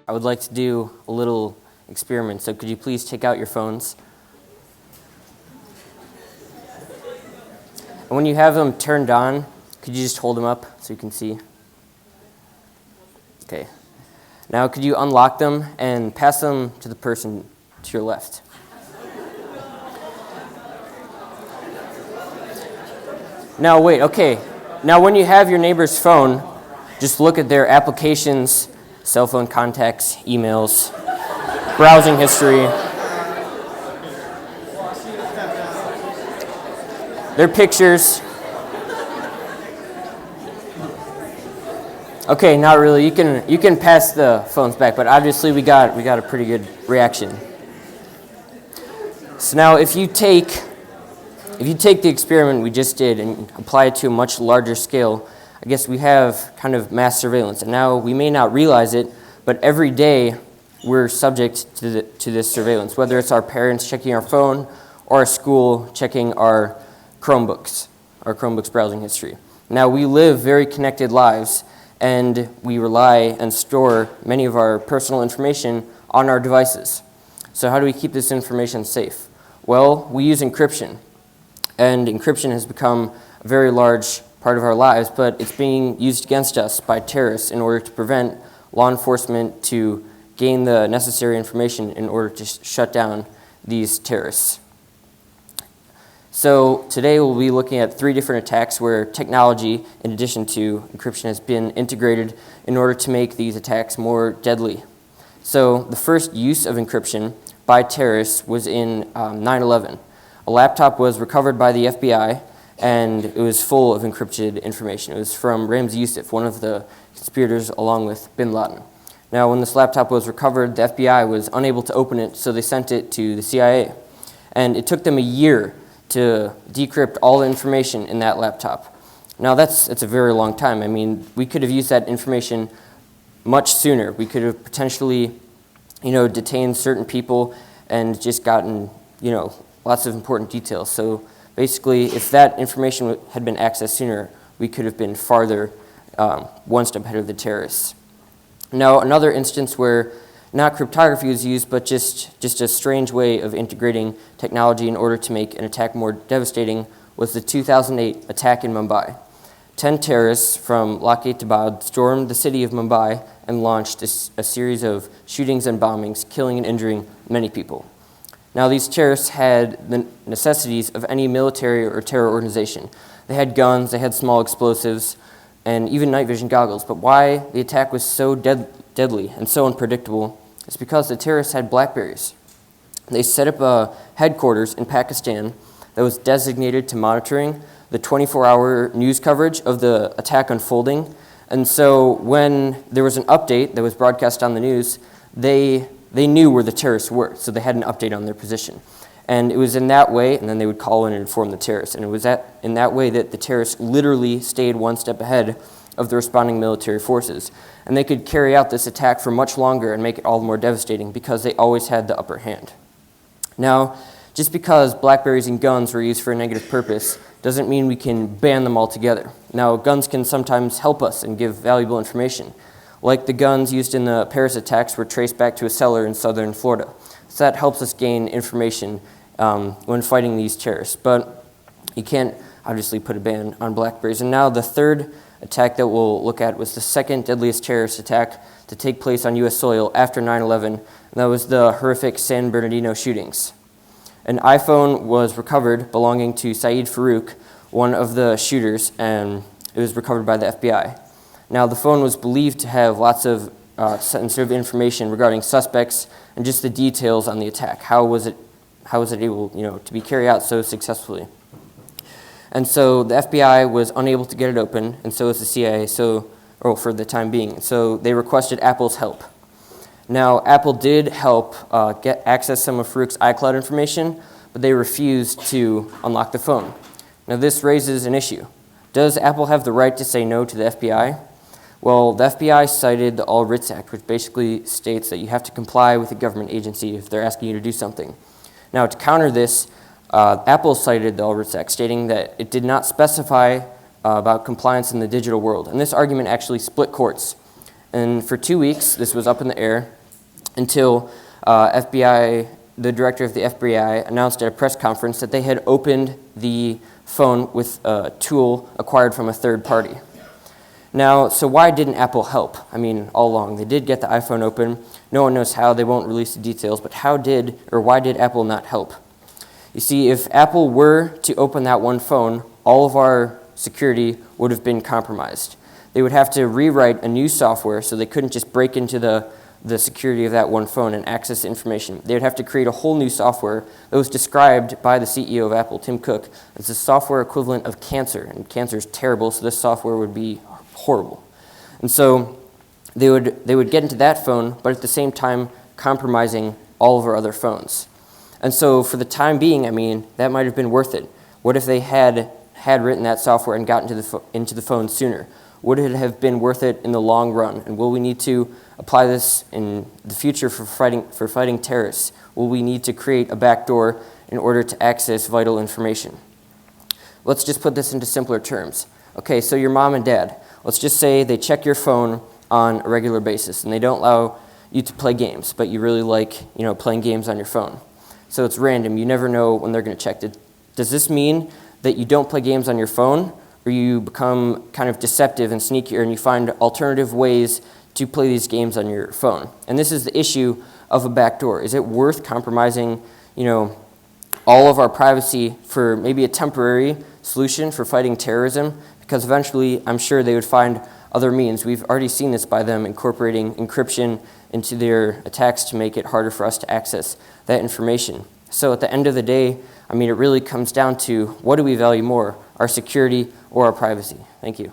I would like to do a little experiment. So could you please take out your phones? And when you have them turned on, could you just hold them up so you can see? Okay. Now could you unlock them and pass them to the person to your left? Now wait, okay. Now when you have your neighbor's phone, just look at their applications, cell phone contacts, emails, browsing history, their pictures. Okay, not really. You can pass the phones back, but obviously we got a pretty good reaction. So now if you take the experiment we just did and apply it to a much larger scale, I guess we have kind of mass surveillance. And now we may not realize it, but every day we're subject to this surveillance, whether it's our parents checking our phone or our school checking our Chromebooks browsing history. Now we live very connected lives, and we rely and store many of our personal information on our devices. So how do we keep this information safe? Well, we use encryption. And encryption has become a very large part of our lives, but it's being used against us by terrorists in order to prevent law enforcement to gain the necessary information in order to shut down these terrorists. So today we'll be looking at 3 different attacks where technology, in addition to encryption, has been integrated in order to make these attacks more deadly. So the first use of encryption by terrorists was in 9/11. A laptop was recovered by the FBI, and it was full of encrypted information. It was from Ramzi Youssef, one of the conspirators, along with bin Laden. Now, when this laptop was recovered, the FBI was unable to open it, so they sent it to the CIA. And it took them a year to decrypt all the information in that laptop. Now, that's a very long time. I mean, we could have used that information much sooner. We could have potentially, detained certain people and just gotten, lots of important details. So basically, if that information had been accessed sooner, we could have been farther, one step ahead of the terrorists. Now, another instance where not cryptography was used, but just a strange way of integrating technology in order to make an attack more devastating was the 2008 attack in Mumbai. 10 terrorists from Lak-e-Taiba stormed the city of Mumbai and launched a series of shootings and bombings, killing and injuring many people. Now, these terrorists had the necessities of any military or terror organization. They had guns, they had small explosives, and even night vision goggles. But why the attack was so deadly and so unpredictable is because the terrorists had BlackBerries. They set up a headquarters in Pakistan that was designated to monitoring the 24-hour news coverage of the attack unfolding. And so when there was an update that was broadcast on the news, they knew where the terrorists were, so they had an update on their position. And it was in that way, and then they would call in and inform the terrorists. And it was in that way that the terrorists literally stayed one step ahead of the responding military forces. And they could carry out this attack for much longer and make it all the more devastating because they always had the upper hand. Now, just because BlackBerries and guns were used for a negative purpose doesn't mean we can ban them altogether. Now, guns can sometimes help us and give valuable information. Like the guns used in the Paris attacks were traced back to a cellar in southern Florida. So that helps us gain information when fighting these terrorists. But you can't obviously put a ban on BlackBerries. And now the third attack that we'll look at was the second deadliest terrorist attack to take place on U.S. soil after 9/11, and that was the horrific San Bernardino shootings. An iPhone was recovered belonging to Saeed Farouk, one of the shooters, and it was recovered by the FBI. Now, the phone was believed to have lots of sensitive information regarding suspects and just the details on the attack. How was it able, to be carried out so successfully? And so the FBI was unable to get it open, and so was the CIA. For the time being. So they requested Apple's help. Now, Apple did help access some of Farouk's iCloud information, but they refused to unlock the phone. Now, this raises an issue. Does Apple have the right to say no to the FBI? Well, the FBI cited the All Writs Act, which basically states that you have to comply with a government agency if they're asking you to do something. Now, to counter this, Apple cited the All Writs Act, stating that it did not specify about compliance in the digital world. And this argument actually split courts. And for 2 weeks, this was up in the air. until the director of the FBI announced at a press conference that they had opened the phone with a tool acquired from a third party. Now, so why didn't Apple help? I mean, all along, they did get the iPhone open. No one knows how, they won't release the details, but why did Apple not help? You see, if Apple were to open that one phone, all of our security would have been compromised. They would have to rewrite a new software so they couldn't just break into the security of that one phone and access the information. They would have to create a whole new software that was described by the CEO of Apple, Tim Cook, as the software equivalent of cancer. And cancer is terrible, so this software would be horrible. And so they would get into that phone, but at the same time compromising all of our other phones. And so for the time being, I mean, that might have been worth it. What if they had written that software and gotten into the phone sooner? Would it have been worth it in the long run? And will we need to apply this in the future for fighting terrorists? Will we need to create a backdoor in order to access vital information? Let's just put this into simpler terms. Okay, so your mom and dad, let's just say they check your phone on a regular basis and they don't allow you to play games, but you really like, playing games on your phone. So it's random. You never know when they're going to check it. Does this mean that you don't play games on your phone, or you become kind of deceptive and sneakier and you find alternative ways to play these games on your phone? And this is the issue of a backdoor. Is it worth compromising, all of our privacy for maybe a temporary solution for fighting terrorism? Because eventually, I'm sure they would find other means. We've already seen this by them incorporating encryption into their attacks to make it harder for us to access that information. So at the end of the day, I mean, it really comes down to, what do we value more, our security or our privacy? Thank you.